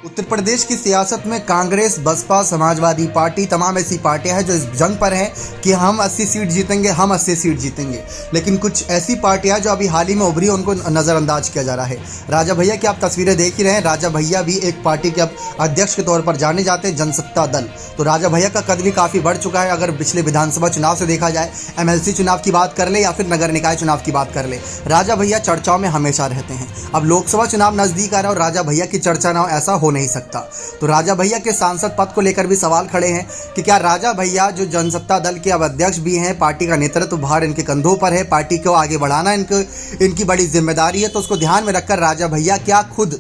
उत्तर प्रदेश की सियासत में कांग्रेस, बसपा, समाजवादी पार्टी तमाम ऐसी पार्टियां हैं जो इस जंग पर हैं कि हम 80 सीट जीतेंगे, हम 80 सीट जीतेंगे। लेकिन कुछ ऐसी पार्टियां जो अभी हाल ही में उभरी, उनको नज़रअंदाज किया जा रहा है। राजा भैया की आप तस्वीरें देख ही रहे हैं। राजा भैया भी एक पार्टी के अब अध्यक्ष के तौर पर जाने जाते हैं, जनसत्ता दल। तो राजा भैया का कद भी काफ़ी बढ़ चुका है। अगर पिछले विधानसभा चुनाव से देखा जाए, MLC चुनाव की बात कर ले या फिर नगर निकाय चुनाव की बात कर ले, राजा भैया चर्चाओं में हमेशा रहते हैं। अब लोकसभा चुनाव नज़दीक आ रहा है और राजा भैया की चर्चा ना हो, ऐसा हो नहीं सकता। तो राजा भैया के सांसद पद को लेकर भी सवाल खड़े हैं कि क्या राजा भैया जो जनसत्ता दल के अब अध्यक्ष भी हैं, पार्टी का नेतृत्व भार इनके कंधों पर है, पार्टी को आगे बढ़ाना इनकी बड़ी जिम्मेदारी है। तो उसको ध्यान में रखकर राजा भैया क्या खुद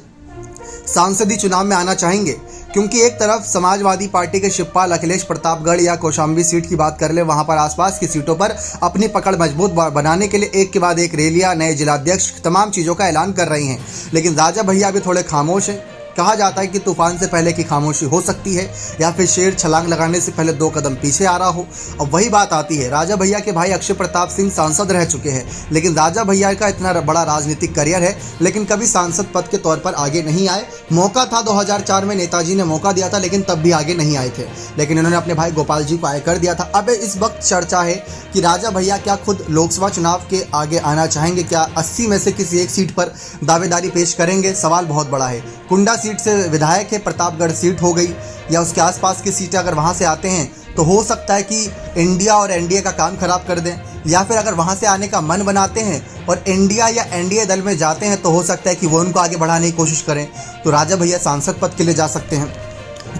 सांसदीय चुनाव में आना चाहेंगे? क्योंकि एक तरफ समाजवादी पार्टी के शिवपाल अखिलेश प्रतापगढ़ या कौशाम्बी सीट की बात कर ले, वहां पर आसपास की सीटों पर अपनी पकड़ मजबूत बनाने के लिए एक के बाद एक रैलियां, नए जिलाध्यक्ष, तमाम चीज़ों का ऐलान कर रही हैं। लेकिन राजा भैया अभी थोड़े खामोश हैं। कहा जाता है कि तूफान से पहले की खामोशी हो सकती है या फिर शेर छलांग लगाने से पहले 2 कदम पीछे आ रहा हो। अब वही बात आती है, राजा भैया के भाई अक्षय प्रताप सिंह सांसद रह चुके हैं, लेकिन राजा भैया का इतना बड़ा राजनीतिक करियर है, लेकिन कभी सांसद पद के तौर पर आगे नहीं आए। मौका था 2004 में, नेताजी ने मौका दिया था, लेकिन तब भी आगे नहीं आए थे। लेकिन इन्होंने अपने भाई गोपाल जी को आगे कर दिया था। अब इस वक्त चर्चा है कि राजा भैया क्या खुद लोकसभा चुनाव के आगे आना चाहेंगे? क्या 80 में से किसी एक सीट पर दावेदारी पेश करेंगे? सवाल बहुत बड़ा है। कुंडा सीट से विधायक है, प्रतापगढ़ सीट हो गई या उसके आसपास की सीटें, अगर वहां से आते हैं तो हो सकता है कि इंडिया और एनडीए का काम खराब कर दें, या फिर अगर वहां से आने का मन बनाते हैं और इंडिया या एनडीए दल में जाते हैं तो हो सकता है कि वो उनको आगे बढ़ाने की कोशिश करें। तो राजा भैया सांसद पद के लिए जा सकते हैं,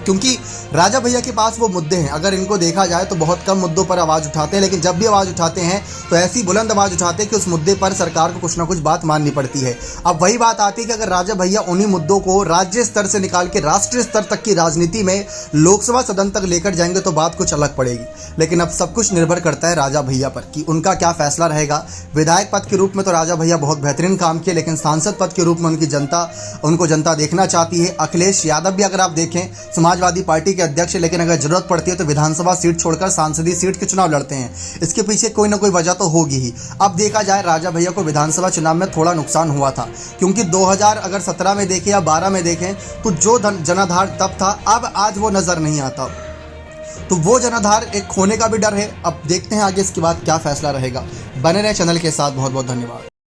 क्योंकि राजा भैया के पास वो मुद्दे हैं। अगर इनको देखा जाए तो बहुत कम मुद्दों पर आवाज़ उठाते हैं, लेकिन जब भी आवाज़ उठाते हैं तो ऐसी बुलंद आवाज़ उठाते हैं कि उस मुद्दे पर सरकार को कुछ ना कुछ बात माननी पड़ती है। अब वही बात आती है कि अगर राजा भैया उन्हीं मुद्दों को राज्य स्तर से निकाल के राष्ट्रीय स्तर तक की राजनीति में लोकसभा सदन तक लेकर जाएंगे तो बात कुछ अलग पड़ेगी। लेकिन अब सब कुछ निर्भर करता है राजा भैया पर कि उनका क्या फैसला रहेगा। विधायक पद के रूप में तो राजा भैया बहुत बेहतरीन काम किए, लेकिन सांसद पद के रूप में उनको जनता देखना चाहती है। अखिलेश यादव भी अगर आप देखें, समाजवादी पार्टी के अध्यक्ष, लेकिन अगर जरूरत पड़ती है तो विधानसभा सीट छोड़कर सांसदीय सीट के चुनाव लड़ते हैं। इसके पीछे कोई ना कोई वजह तो होगी ही। अब देखा जाए, राजा भैया को विधानसभा चुनाव में थोड़ा नुकसान हुआ था, क्योंकि 2017 में देखें या 12 में देखें तो जो जनाधार तब था, अब आज वो नजर नहीं आता। तो वो जनाधार एक खोने का भी डर है। अब देखते हैं आगे इसके बाद क्या फैसला रहेगा। बने रहे चैनल के साथ। बहुत बहुत धन्यवाद।